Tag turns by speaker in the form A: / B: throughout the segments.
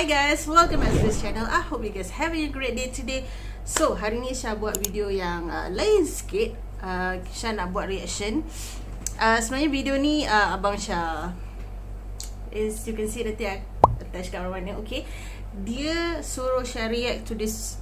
A: Hi guys, welcome back to this channel. I hope you guys having a great day today. So hari ni Syah buat video yang lain sikit. Syah nak buat reaction. Sebenarnya video ni Abang Syah, as you can see nanti I attach kat mana, okay. Dia suruh Syah react to this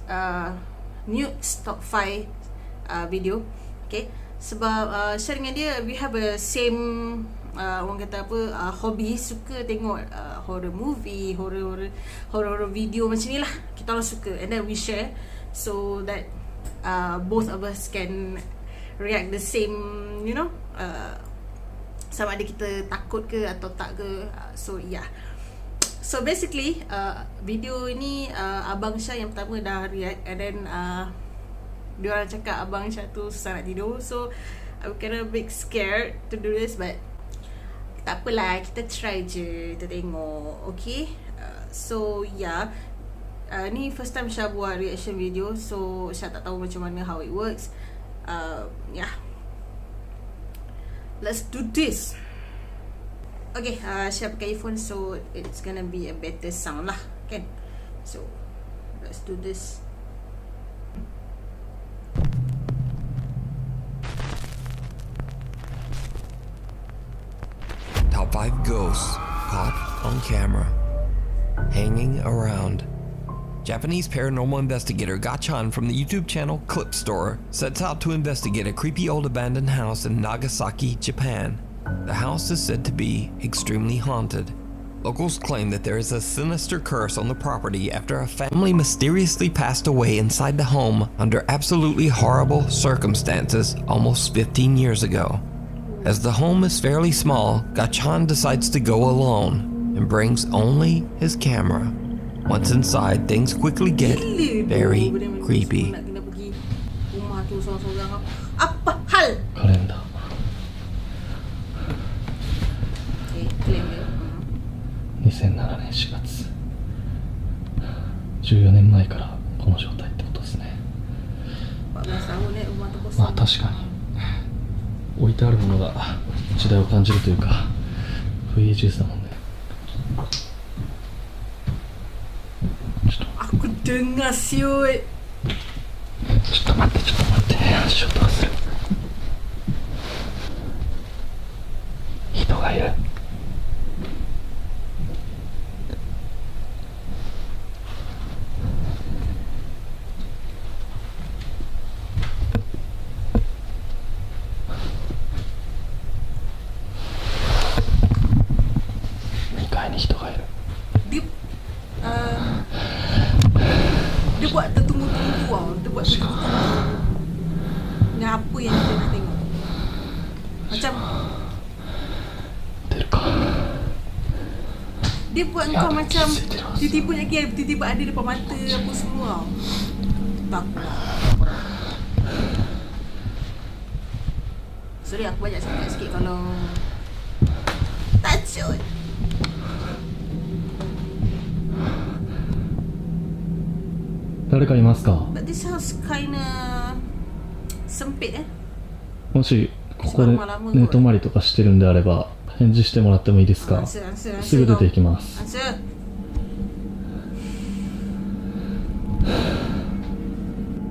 A: Nukes top 5 video, okay. Sebab Syah dengan dia, we have a same orang kata apa, hobi, suka tengok horror movie, horror video macam ni lah. Kita orang suka, and then we share so that both of us can react the same, you know, sama ada kita takut ke atau tak ke. So yeah, so basically video ini Abang Syah yang pertama dah react, and then dia orang cakap Abang Syah tu susah nak tidur. So I'm kind of a bit scared to do this, but tak apalah, kita try je, kita tengok, okay. So yeah, ni first time Syah buat reaction video, so Syah tak tahu macam mana how it works. Yeah, let's do this. Okay, Syah pakai earphone, so it's gonna be a better sound lah, kan. So let's do this.
B: Top 5 ghosts caught on camera, hanging around. Japanese paranormal investigator Gachan from the YouTube channel Clip Store sets out to investigate a creepy old abandoned house in Nagasaki, Japan. The house is said to be extremely haunted. Locals claim that there is a sinister curse on the property after a family mysteriously passed away inside the home under absolutely horrible circumstances almost 15 years ago. As the home is fairly small, Gachan decides to go alone and brings only his camera. Once inside, things quickly get very creepy.
A: Apa hal?
C: Kalender. 2007年4月。14年前からこの状態ってことですね。まあ確かに。置いてあるものが時代を感じるというか、VHS だもんね。
A: Aku dengar siut.
C: ちょっと待って、足音がする。人がいる。
A: Dia buat tertunggu-tunggu tau. Dia buat tertunggu-tunggu. Ni apa yang kita nak tengok. Macam dia buat kau macam tiba-tiba lagi, tiba-tiba ada depan mata apa semua. Takut. Sorry, aku banyak cakap sikit kalau tacut.
C: But
A: this house kinda sempit
C: もしここで寝泊まりとかしてるんであれば返事してもらってもいいですか？すぐ出ていきます。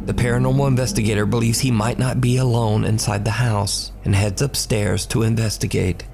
B: The paranormal investigator believes he might not be alone inside the house and heads upstairs to investigate.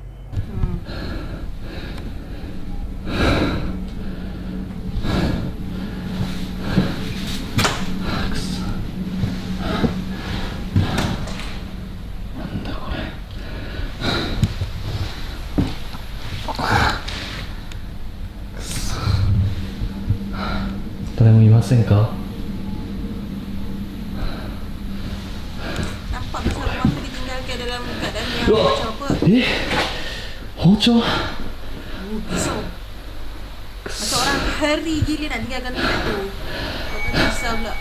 A: Nampak macam rumah tu ditinggalkan dalam keadaan yang macam apa?
C: 包丁?
A: Pisau. Macam orang hari gila nak tinggalkan tempat tu. Lepas tu pisau pula.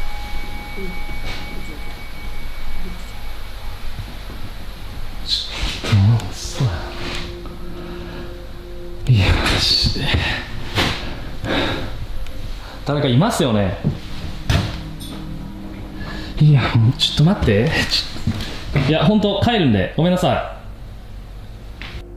C: Yoし。誰かいますよね。いや、ちょっと待って。いや、本当帰るんで、ごめんなさい。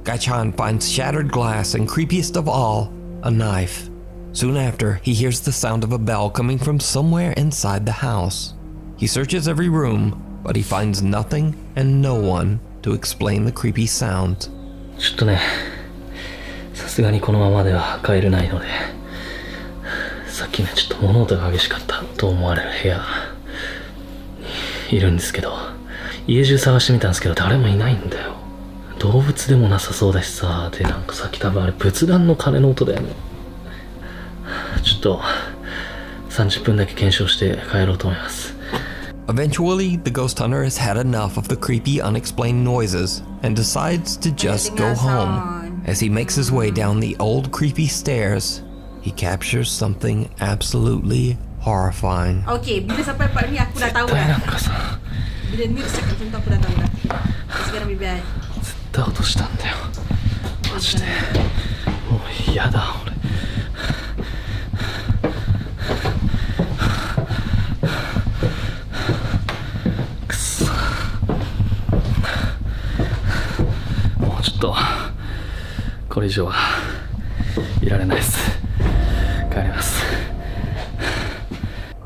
B: Gachan finds shattered glass and, creepiest of all, a knife. Soon after, he hears the sound of a bell coming from somewhere inside the house. He searches every room, but he finds nothing and no one to explain the creepy sounds.
D: ちょっとね、さすがにこのままでは帰れないので、さっきね、ちょっと物音が激しかったと思われる部屋にいるんですけど、家中探してみたんですけど誰もいないんだよ。動物でもなさそうだしさ、でなんかさっき多分あれ仏壇の鐘の音だよね。ちょっと30分だけ検証して帰ろうと思います。
B: Eventually, the ghost hunter has had enough of the creepy, unexplained noises and decides to just go home. As he makes his way down the old, creepy stairs, he captures something absolutely horrifying.
A: Okay, bila sampai part ni aku dah tahu dah. Bila Nukes cakap macam tu aku dah tahu dah. It's gonna be bad.
D: 絶対落としたんだよ。マジで。もう嫌だ俺。ちょっとこれ以上はいられないです。帰ります。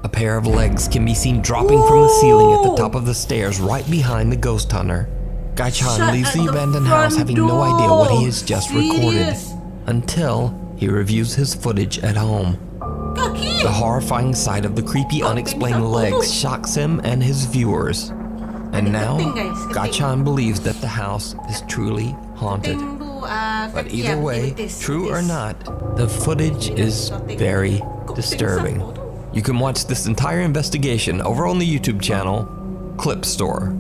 B: A pair of legs can be seen dropping from the ceiling at the top of the stairs right behind the ghost hunter. Gai-chan leaves the abandoned house having no idea what he has just recorded until he reviews his footage at home.
A: KAKI!
B: The horrifying sight of the creepy unexplained legs shocks him and his viewers. And now, Gai-chan believes that the house is truly haunted. But either way, true or not, the footage is very disturbing. You can watch this entire investigation over on the YouTube channel, Clip Store.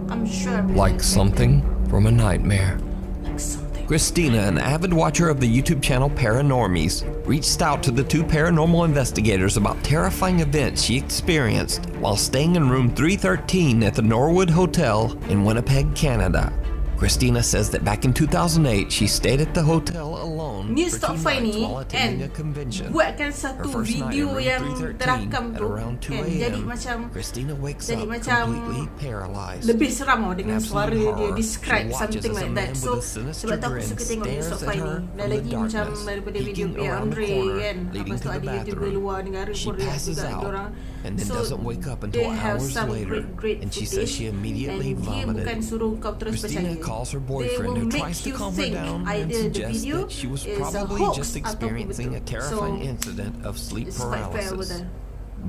A: I'm sure.
B: Like something from a nightmare.
A: Like something.
B: Christina, an avid watcher of the YouTube channel Paranormies, reached out to the two paranormal investigators about terrifying events she experienced while staying in room 313 at the Norwood Hotel in Winnipeg, Canada. Christina says that back in 2008, she stayed at the hotel alone
A: News
B: for 2
A: Top 5
B: nights
A: ni
B: while attending a
A: kan
B: convention.
A: buatkan
B: Her
A: satu
B: first night in
A: video
B: room
A: yang
B: 313
A: terakam
B: at
A: tu
B: around 2
A: kan jadi
B: a.m.
A: macam
B: Christina wakes
A: jadi
B: up
A: macam
B: completely paralyzed.
A: lebih seram tau dengan
B: Absolute
A: suara dia
B: horror.
A: describe
B: She watches
A: something
B: as a
A: like that.
B: man
A: So
B: with a sinister
A: sebab tu aku
B: grin
A: suka tengok News
B: stares
A: Top
B: at
A: 5 ni.
B: her
A: Dan
B: from the
A: lagi macam
B: darkness,
A: daripada video
B: peeking
A: pihak
B: around the
A: Andre
B: corner,
A: kan.
B: leading
A: Lepas
B: to
A: tu
B: the
A: ada YouTuber
B: bathroom.
A: luar negara
B: She
A: Korea
B: passes
A: juga
B: out
A: diorang.
B: and then
A: So
B: doesn't wake up
A: they
B: until
A: have
B: hours
A: some
B: later,
A: great
B: and she says she immediately
A: and dia bukan
B: vomited.
A: suruh kau terus
B: Christina
A: percaya.
B: calls her
A: They
B: boyfriend,
A: will
B: who
A: make
B: tries to
A: you
B: calm her
A: think
B: down and
A: either the
B: suggests
A: video
B: that she was
A: is a
B: probably
A: hoax
B: just
A: ataupun
B: experiencing a
A: betul.
B: terrifying
A: So,
B: incident of sleep
A: it's quite fair over
B: paralysis.
A: there.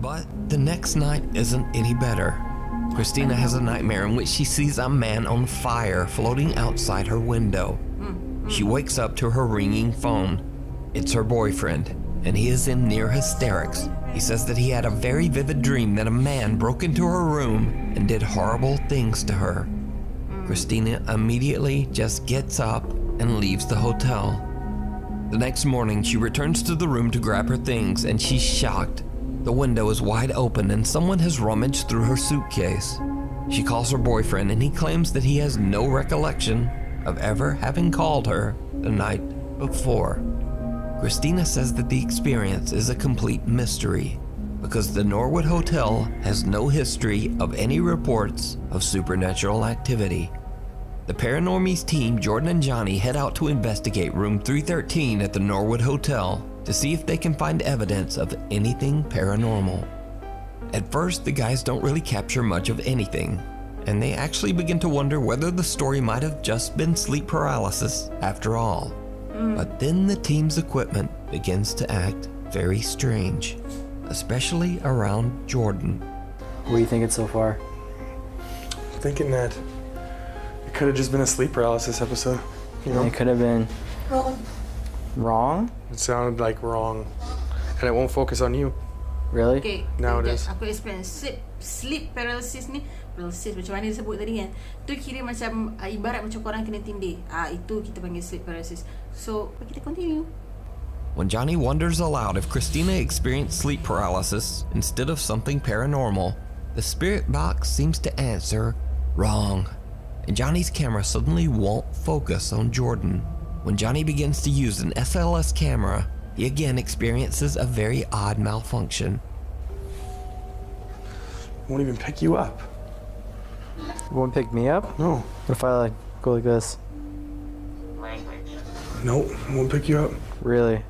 B: But the next night isn't any better. Christina has a nightmare in which she sees a man on fire floating outside her window. She wakes up to her ringing phone. It's her boyfriend, and he is in near hysterics. He says that he had a very vivid dream that a man broke into her room and did horrible things to her. Christina immediately just gets up and leaves the hotel. The next morning, she returns to the room to grab her things, and she's shocked. The window is wide open and someone has rummaged through her suitcase. She calls her boyfriend and he claims that he has no recollection of ever having called her the night before. Christina says that the experience is a complete mystery because the Norwood Hotel has no history of any reports of supernatural activity. The Paranormies team, Jordan and Johnny, head out to investigate room 313 at the Norwood Hotel to see if they can find evidence of anything paranormal. At first, the guys don't really capture much of anything, and they actually begin to wonder whether the story might have just been sleep paralysis after all. But then the team's equipment begins to act very strange, especially around Jordan.
E: What are you thinking so far?
F: Thinking that it could have just been a sleep paralysis episode, you know?
E: It could have been wrong?
F: It sounded like wrong, and it won't focus on you.
E: Really?
A: Okay,
F: Now it is.
A: Aku explain sleep paralysis ni, paralysis macam mana dia sebut tadi kan. Tu kira macam ibarat macam korang kena tindih. Itu kita panggil sleep paralysis. So, kita continue.
B: When Johnny wonders aloud if Christina experienced sleep paralysis instead of something paranormal, the spirit box seems to answer wrong, and Johnny's camera suddenly won't focus on Jordan. When Johnny begins to use an SLS camera, he again experiences a very odd malfunction.
F: Won't even pick you up.
E: It won't pick me up?
F: No.
E: What if I go like this?
F: No, it won't pick you up.
E: Really?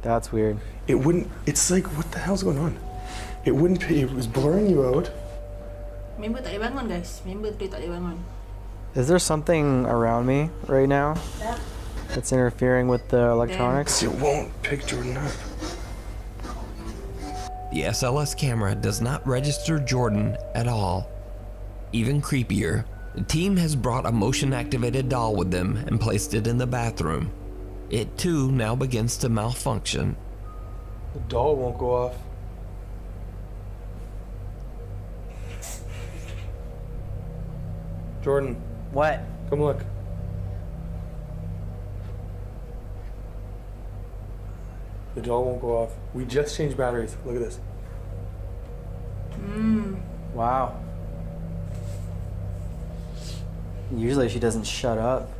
E: That's weird.
F: It wouldn't. It's like, what the hell's going on? It wouldn't. It was blurring you out.
A: Member tak boleh bangun guys. Member tu tak boleh bangun.
E: Is there something around me right now that's interfering with the electronics?
F: It won't pick Jordan up.
B: The SLS camera does not register Jordan at all. Even creepier, the team has brought a motion-activated doll with them and placed it in the bathroom. It too now begins to malfunction.
F: The doll won't go off. Jordan,
E: What?
F: come look. The doll won't go off. We just changed batteries. Look at this.
E: Wow. Usually she doesn't shut up.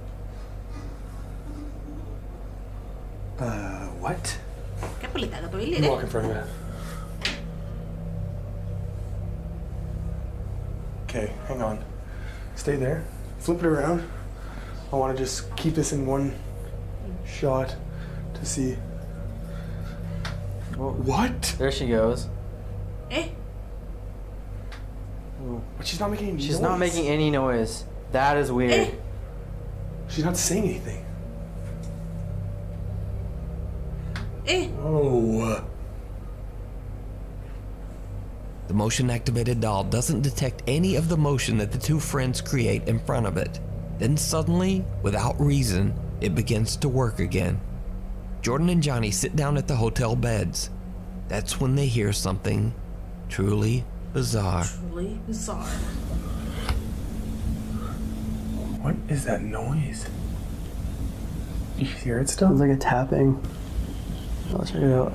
F: What?
A: Kenapa letak kat toilet
F: You walk in front of it. Okay, hang on. Stay there. Flip it around. I want to just keep this in one shot to see. What?
E: There she goes.
A: Eh?
F: But she's not making any
E: She's
F: noise.
E: not making any noise. That is weird.
F: She's not saying anything.
A: Eh?
F: Oh.
B: The motion-activated doll doesn't detect any of the motion that the two friends create in front of it. Then suddenly, without reason, it begins to work again. Jordan and Johnny sit down at the hotel beds. That's when they hear something truly bizarre.
A: Truly bizarre.
F: What is that noise? You hear it still?
E: Sounds like a tapping. Let's check it out.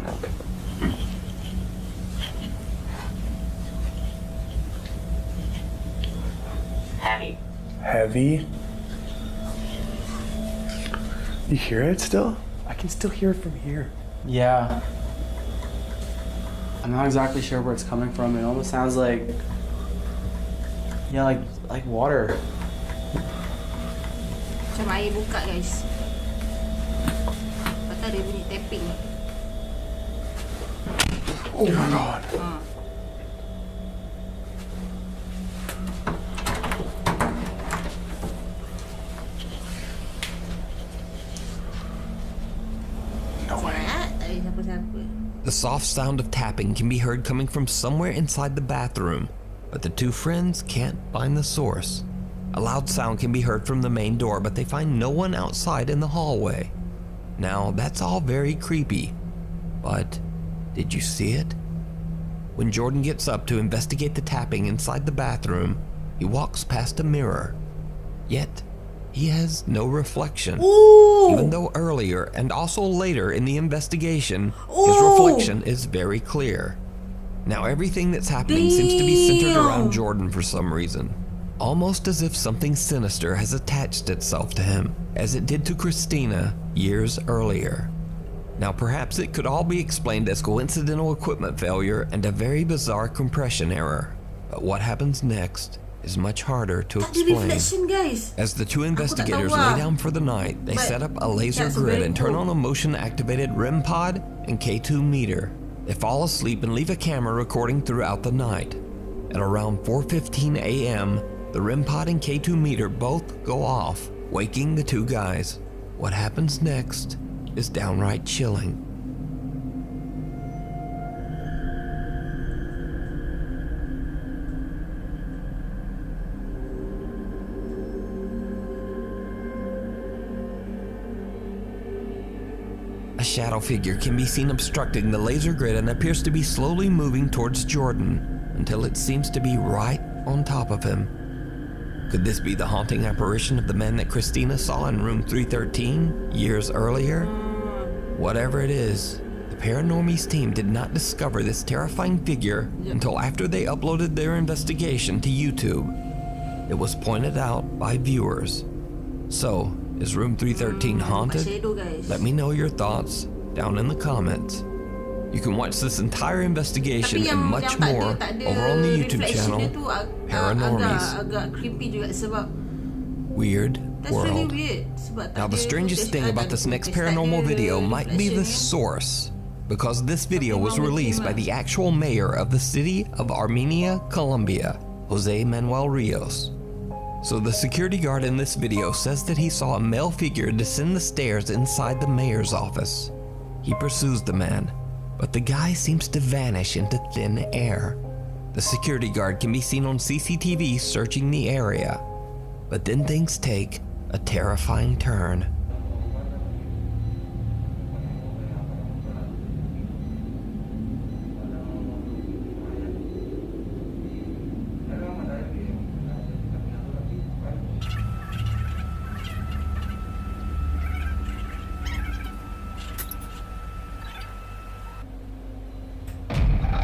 F: Heavy. You hear it still? I can still hear it from here.
G: Yeah. I'm not exactly sure where it's coming from. It almost sounds like, yeah, like water.
A: Macam air buka guys. Lepas tu ada bunyi tapping.
F: Oh my god. No way.
A: Tak ada siapa-siapa.
B: The soft sound of tapping can be heard coming from somewhere inside the bathroom, but the two friends can't find the source. A loud sound can be heard from the main door, but they find no one outside in the hallway. Now, that's all very creepy, but did you see it? When Jordan gets up to investigate the tapping inside the bathroom, he walks past a mirror. Yet, he has no reflection.
A: Ooh!
B: Even though earlier and also later in the investigation, his reflection is very clear. Now everything that's happening seems to be centered around Jordan for some reason. Almost as if something sinister has attached itself to him, as it did to Christina years earlier. Now perhaps it could all be explained as coincidental equipment failure and a very bizarre compression error. But what happens next is much harder to
A: Tak ada
B: explain.
A: reflection guys.
B: As the two
A: Aku tak
B: investigators
A: tahu
B: lay
A: lah.
B: down for the night, they
A: But
B: set up a laser
A: that's
B: grid
A: very
B: and turn
A: cool.
B: on a motion-activated REM pod and K2 meter. They fall asleep and leave a camera recording throughout the night. At around 4:15 a.m., the REM pod and K2 meter both go off, waking the two guys. What happens next is downright chilling. A shadow figure can be seen obstructing the laser grid and appears to be slowly moving towards Jordan until it seems to be right on top of him. Could this be the haunting apparition of the man that Christina saw in room 313 years earlier? Whatever it is, the Paranormies team did not discover this terrifying figure until after they uploaded their investigation to YouTube. It was pointed out by viewers. So, is room 313 haunted?
A: Shadow guys.
B: Let me know your thoughts down in the comments. You can watch this entire investigation
A: Tapi
B: and
A: yang
B: much
A: tak
B: more
A: ada
B: over on the YouTube
A: reflection
B: channel,
A: dia tu
B: Paranormies.
A: agak creepy juga sebab
B: Weird
A: that's really
B: World.
A: weird sebab tak
B: Now the
A: ada
B: strangest
A: footage
B: thing about
A: dan
B: this next
A: footage tak
B: paranormal
A: ada
B: video might be the
A: reflection
B: source. because this video was released by the actual mayor of the city of Armenia, Colombia, Jose Manuel Rios. So the security guard in this video says that he saw a male figure descend the stairs inside the mayor's office. He pursues the man, but the guy seems to vanish into thin air. The security guard can be seen on CCTV searching the area, but then things take a terrifying turn.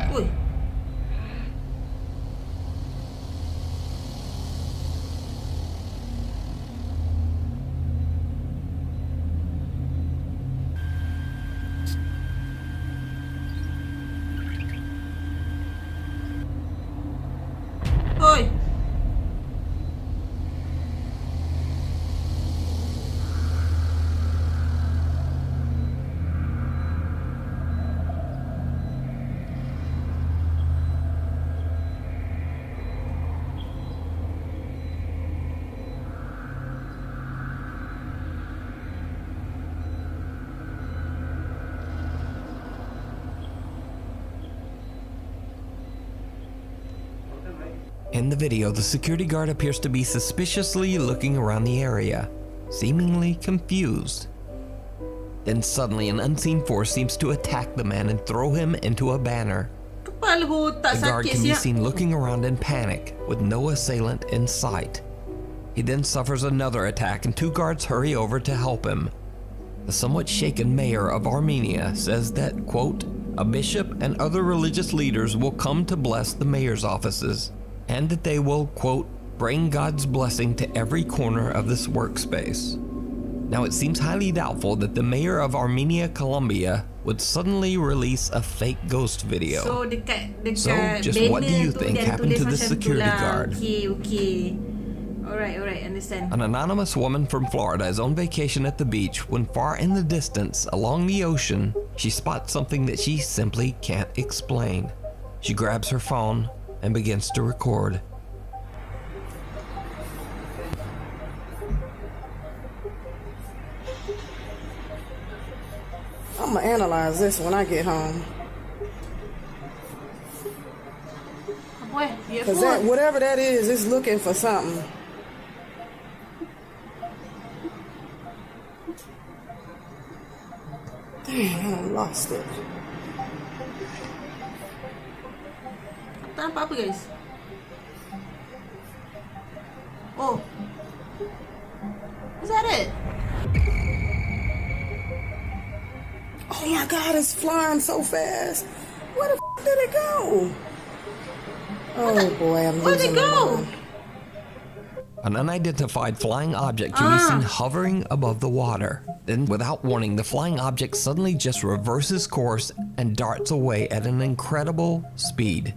A: Uy. Oi.
B: In the video, the security guard appears to be suspiciously looking around the area, seemingly confused. Then suddenly an unseen force seems to attack the man and throw him into a banner.
A: Kepala otak
B: The guard
A: sakit
B: can be
A: siap.
B: seen looking around in panic, with no assailant in sight. He then suffers another attack and two guards hurry over to help him. The somewhat shaken mayor of Armenia says that, quote, a bishop and other religious leaders will come to bless the mayor's offices, and that they will, quote, bring God's blessing to every corner of this workspace. Now it seems highly doubtful that the mayor of Armenia, Colombia would suddenly release a fake ghost video.
A: So dekat
B: So, just what do you
A: banner tu
B: think
A: dia
B: happened
A: tulis
B: to the
A: macam tu
B: security
A: lah.
B: guard?
A: Okay. Alright, understand.
B: An anonymous woman from Florida is on vacation at the beach when far in the distance, along the ocean, she spots something that she simply can't explain. She grabs her phone and begins to record.
H: I'm gonna analyze this when I get home.
A: Boy, you
H: Cause that whatever that is looking for something. Dang, I lost it.
A: tak nampak apa guys. Oh. Is that it?
H: Oh my God, it's flying so fast. Where the did it go? Oh boy, I'm
A: Where'd it
H: losing my
A: go?
H: mind.
B: An unidentified flying object can be seen hovering above the water. Then, without warning, the flying object suddenly just reverses course and darts away at an incredible speed.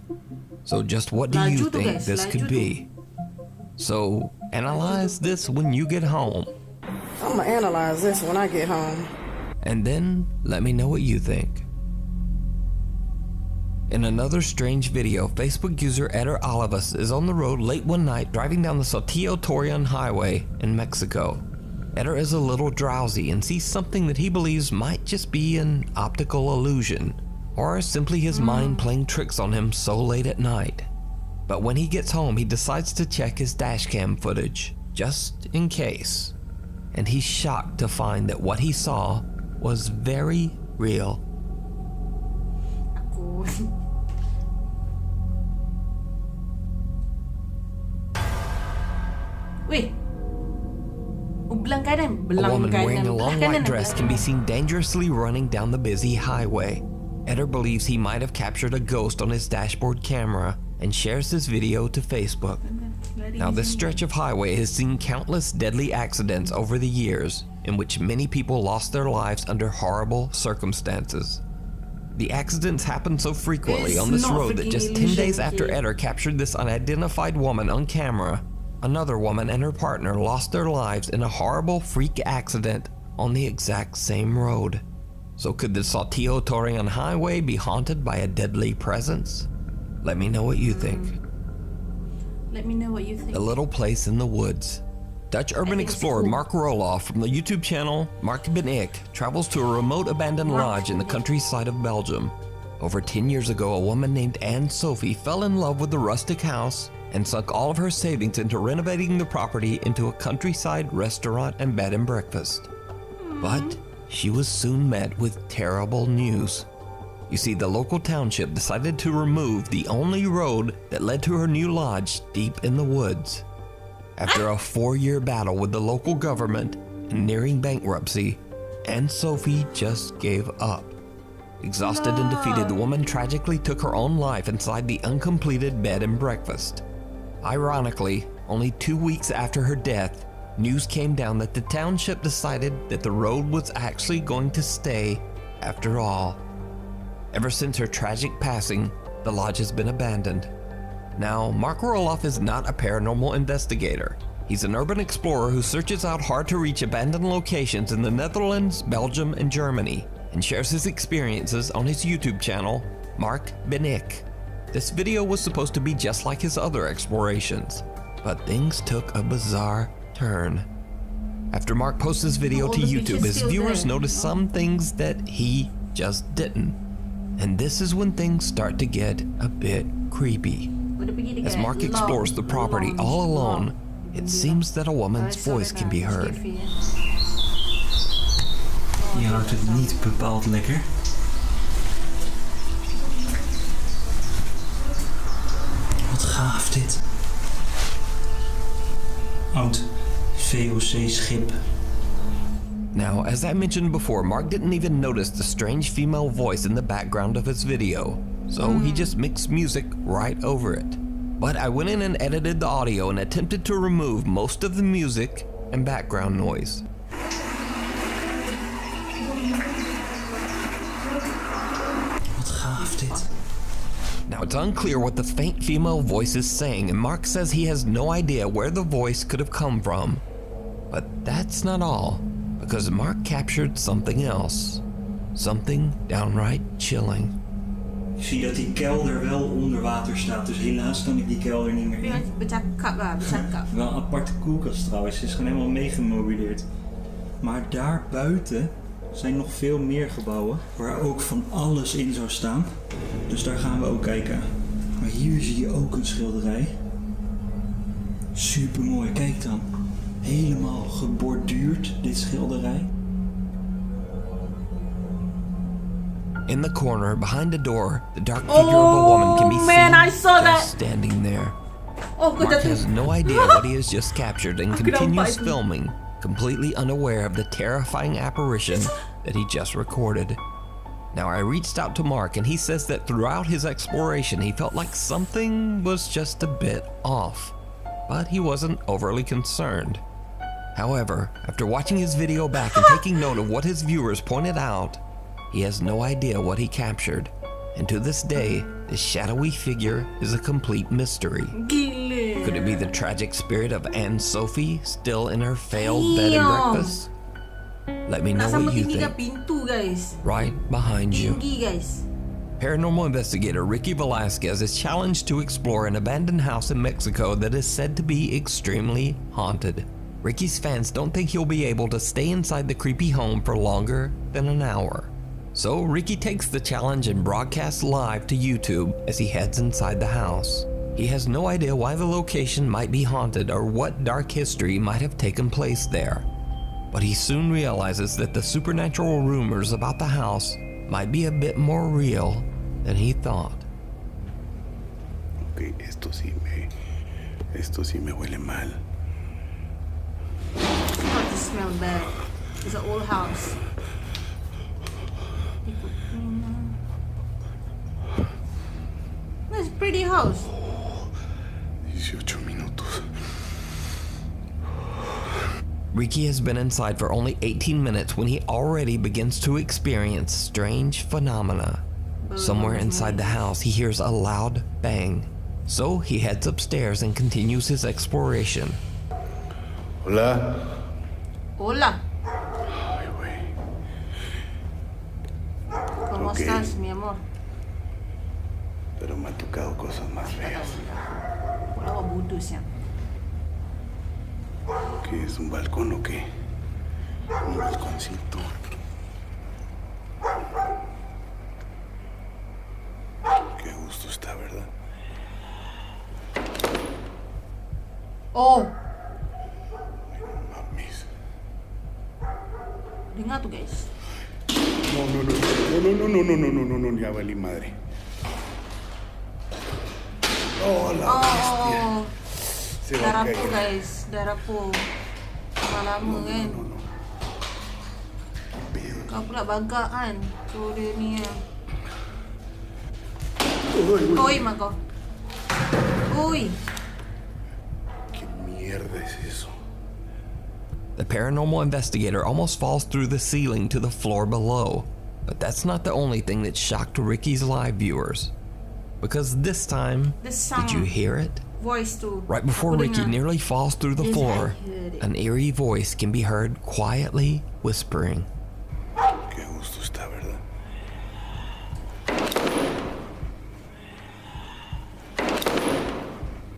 B: So just what do you think this could be? So, analyze this when you get home.
H: I'm gonna analyze this when I get home.
B: And then, let me know what you think. In another strange video, Facebook user Eder Olivas is on the road late one night driving down the Saltillo Torreon Highway in Mexico. Eder is a little drowsy and sees something that he believes might just be an optical illusion, or simply his mind playing tricks on him so late at night. But when he gets home, he decides to check his dashcam footage, just in case. And he's shocked to find that what he saw was very real.
A: Aku. Weh. Oh, belang kanan.
B: A
A: Belang
B: woman
A: kanan.
B: wearing a long
A: Belang
B: white
A: kanan,
B: dress can be
A: belang
B: seen dangerously running down the busy highway. Eder believes he might have captured a ghost on his dashboard camera and shares this video to Facebook.
A: kanan.
B: Now, this stretch of highway has seen countless deadly accidents over the years in which many people lost their lives under horrible circumstances. The accidents happen so frequently
A: It's
B: on this
A: not
B: road that just 10
A: freaking
B: days
A: illusion,
B: after
A: okay?
B: Eder captured this unidentified woman on camera, another woman and her partner lost their lives in a horrible freak accident on the exact same road. So could the Saltillo Torreon Highway be haunted by a deadly presence? Let me know what you think.
A: Let me know what you think.
B: A little place in the woods. Dutch urban explorer Mark Roloff from the YouTube channel Mark Ben Ik travels to a remote abandoned lodge in the countryside of Belgium. Over 10 years ago, a woman named Anne Sophie fell in love with the rustic house and sunk all of her savings into renovating the property into a countryside restaurant and bed and breakfast. But she was soon met with terrible news. You see, the local township decided to remove the only road that led to her new lodge deep in the woods. After a 4-year battle with the local government and nearing bankruptcy, Anne Sophie just gave up. Exhausted and defeated, the woman tragically took her own life inside the uncompleted bed and breakfast. Ironically, only 2 weeks after her death, news came down that the township decided that the road was actually going to stay after all. Ever since her tragic passing, the lodge has been abandoned. Now, Mark Roloff is not a paranormal investigator. He's an urban explorer who searches out hard-to-reach abandoned locations in the Netherlands, Belgium, and Germany, and shares his experiences on his YouTube channel, Mark Ben Ik. This video was supposed to be just like his other explorations, but things took a bizarre turn. After Mark posts this video to YouTube, his viewers noticed some things that he just didn't. And this is when things start to get a bit creepy. As Mark explores the property all alone, it seems that a woman's voice can be heard.
I: Je houdt het niet bepaald lekker. Wat gaaf dit. Oud VOC-schip.
B: Now, as I mentioned before, Mark didn't even notice the strange female voice in the background of his video, so he just mixed music right over it. But I went in and edited the audio and attempted to remove most of the music and background noise.
I: Wat gaaf dit.
B: Now, it's unclear what the faint female voice is saying, and Mark says he has no idea where the voice could have come from. But that's not all, because Mark captured something else. Something downright chilling.
I: Ik zie dat die kelder wel onder water staat, dus helaas kan ik die kelder niet meer in. Wel een aparte koelkast trouwens, ze is gewoon helemaal meegemobileerd. Maar daar buiten zijn nog veel meer gebouwen waar ook van alles in zou staan. Dus daar gaan we ook kijken. Maar hier zie je ook een schilderij. Super mooi, kijk dan. Helemaal geborduurd, dit schilderij.
B: In the corner, behind the door, the dark figure of a woman can be seen just standing there. Mark has no idea what he has just captured and continues filming, completely unaware of the terrifying apparition that he just recorded. Now, I reached out to Mark and he says that throughout his exploration he felt like something was just a bit off, but he wasn't overly concerned. However, after watching his video back and taking note of what his viewers pointed out, he has no idea what he captured, and to this day, this shadowy figure is a complete mystery. Could it be the tragic spirit of Anne Sophie still in her failed bed and breakfast? Let me know what you think. Right behind you. Paranormal investigator Ricky Velasquez is challenged to explore an abandoned house in Mexico that is said to be extremely haunted. Ricky's fans don't think he'll be able to stay inside the creepy home for longer than an hour. So Ricky takes the challenge and broadcasts live to YouTube as he heads inside the house. He has no idea why the location might be haunted or what dark history might have taken place there. But he soon realizes that the supernatural rumors about the house might be a bit more real than he thought.
J: Okay, esto sí me huele mal.
A: Oh, it smells bad. It's an old house. It's a pretty house.
J: 18 minutos.
B: Ricky has been inside for only 18 minutes when he already begins to experience strange phenomena. Somewhere inside the house, he hears a loud bang. So he heads upstairs and continues his exploration.
J: Hola.
A: Hola.
J: Ay, güey.
A: estás, mi amor?
J: Pero me ha tocado cosas más feas.
A: Awak bodoh siang.
J: ¿Qué es un balcón o qué? Un balconcito. Qué gusto está, ¿verdad?
A: Oh,
J: Mamis.
A: dengar tu guys.
J: No, ya valí madre. Oh, la bestia. Se va
A: Dah
J: a
A: rapuh
J: caer.
A: guys, dah rapuh. Lama kan. Kau pula bagak kan. So dia ni kan. Oi mak kau. Oi.
J: ¿Qué mierda es eso?
B: The paranormal investigator almost falls through the ceiling to the floor below. But that's not the only thing that shocked Ricky's live viewers. Because this time, did you hear it?
A: Voice tu.
B: Right before
A: Aku
B: Ricky
A: dengar.
B: nearly falls through the
A: Yes,
B: floor,
A: I heard it.
B: an eerie voice can be heard quietly whispering.
J: Qué gusto está, ¿verdad?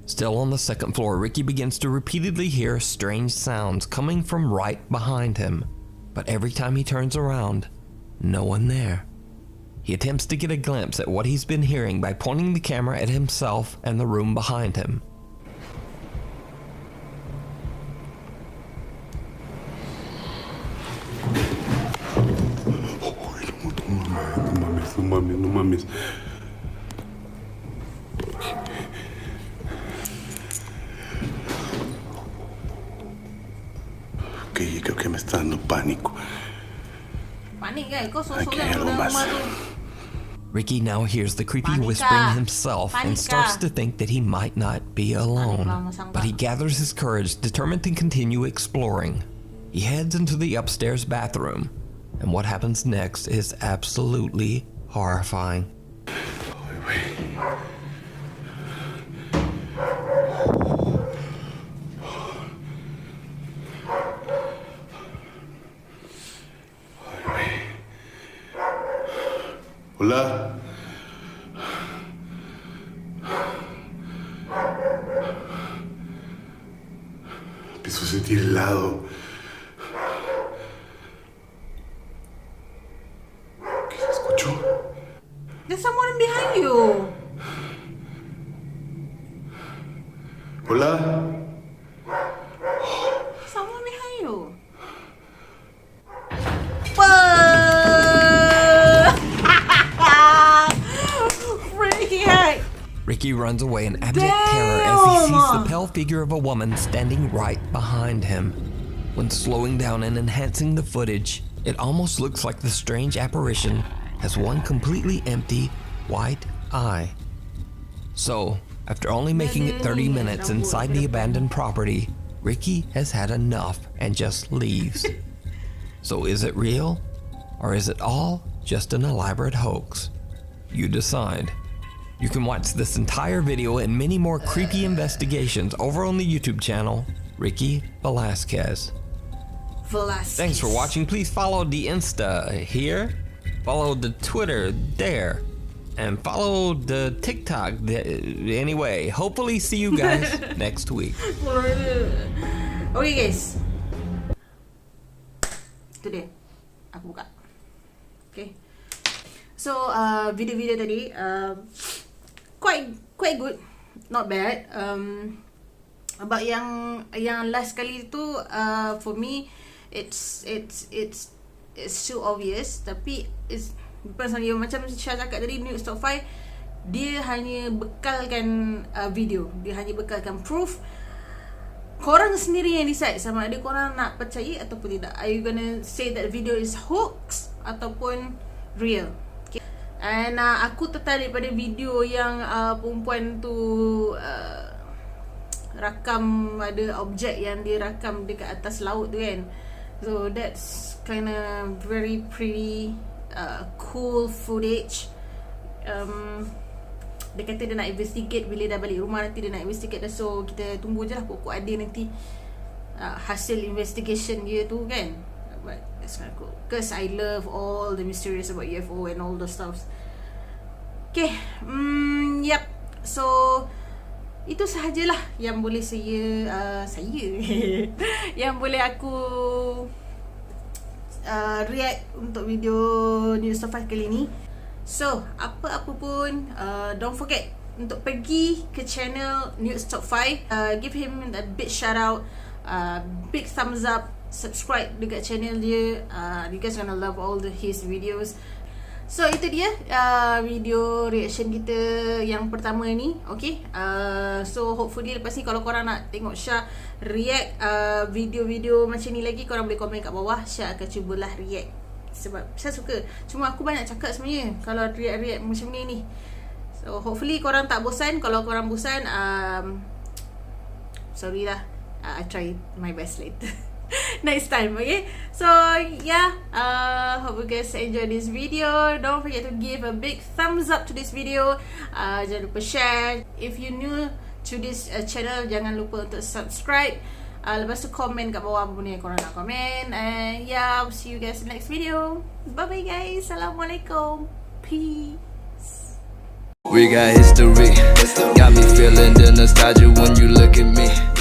B: Still on the second floor, Ricky begins to repeatedly hear strange sounds coming from right behind him. But every time he turns around, no one there. He attempts to get a glimpse at what he's been hearing by pointing the camera at himself and the room behind him.
J: No mames. Ok, creo que me está dando pánico.
A: Panik kan? Kau
J: Aquí
A: sorang-sorang
J: hay algo
A: dalam
J: más.
A: rumah tu.
B: Ricky now hears the creepy
A: Panika.
B: whispering himself and
A: Panika.
B: starts to think that he might not be alone.
A: Panik lah, masang
B: But he
A: bak.
B: gathers his courage, determined to continue exploring. He heads into the upstairs bathroom, and what happens next is absolutely horrifying.
J: Hola. Empiezo a sentir helado. ¿Qué se escuchó?
A: There's someone behind you.
J: Hola.
A: Someone behind you. Freaky heck.
B: Ricky runs away in abject terror as he sees the pale figure of a woman standing right behind him. When slowing down and enhancing the footage, it almost looks like the strange apparition has one completely empty white eye. So, after only making it 30 minutes inside the abandoned property, Ricky has had enough and just leaves. So is it real? Or is it all just an elaborate hoax? You decide. You can watch this entire video and many more creepy investigations over on the YouTube channel, Ricky Velasquez. Thanks for watching. Please follow the Insta here, follow the Twitter there, and follow the TikTok. Anyway, hopefully see you guys next week.
A: Okay guys. Today aku buka. Okay. So video-video tadi quite good, not bad. About yang last kali tu for me it's too obvious, tapi it's depends on you. Macam Syah cakap tadi, Nukes Top 5 dia hanya bekalkan video, dia hanya bekalkan proof. Korang sendiri yang decide sama ada korang nak percaya ataupun tidak. Are you gonna say that video is hoax ataupun real? Okay. And aku tertarik pada video yang perempuan tu rakam, ada objek yang dia rakam dekat atas laut tu kan. So that's kind of very pretty cool footage. Dia kata dia nak investigate bila dah balik rumah, nanti dia nak investigate dah. So kita tunggu je lah, pokok ada nanti hasil investigation dia tu kan. but it's kind of cool because I love all the mysteries about UFO and all those stuff. Okay, yep. So itu sahajalah yang boleh saya yang boleh aku react untuk video News Top 5 kali ni. So apa-apa pun, don't forget untuk pergi ke channel News Top 5, give him a big shout out, big thumbs up, subscribe dekat channel dia. You guys gonna love all his videos. So itu dia video reaction kita yang pertama ni. Okay, so hopefully lepas ni kalau korang nak tengok Syah react video-video macam ni lagi, korang boleh komen kat bawah. Syah akan cubalah react sebab saya suka. Cuma aku banyak cakap sebenarnya kalau react macam ni. So hopefully korang tak bosan. Kalau korang bosan, sorry lah, I try my best later. Next time, okay? So yeah, hope you guys enjoy this video. Don't forget to give a big thumbs up to this video. Jangan lupa share. If you new to this channel, jangan lupa untuk subscribe. Lepas tu komen kat bawah apa ni yang korang nak komen. And yeah, I'll see you guys in the next video. Bye bye guys. Assalamualaikum. Peace.
K: We got history. Got me feeling the nostalgia when you look at me.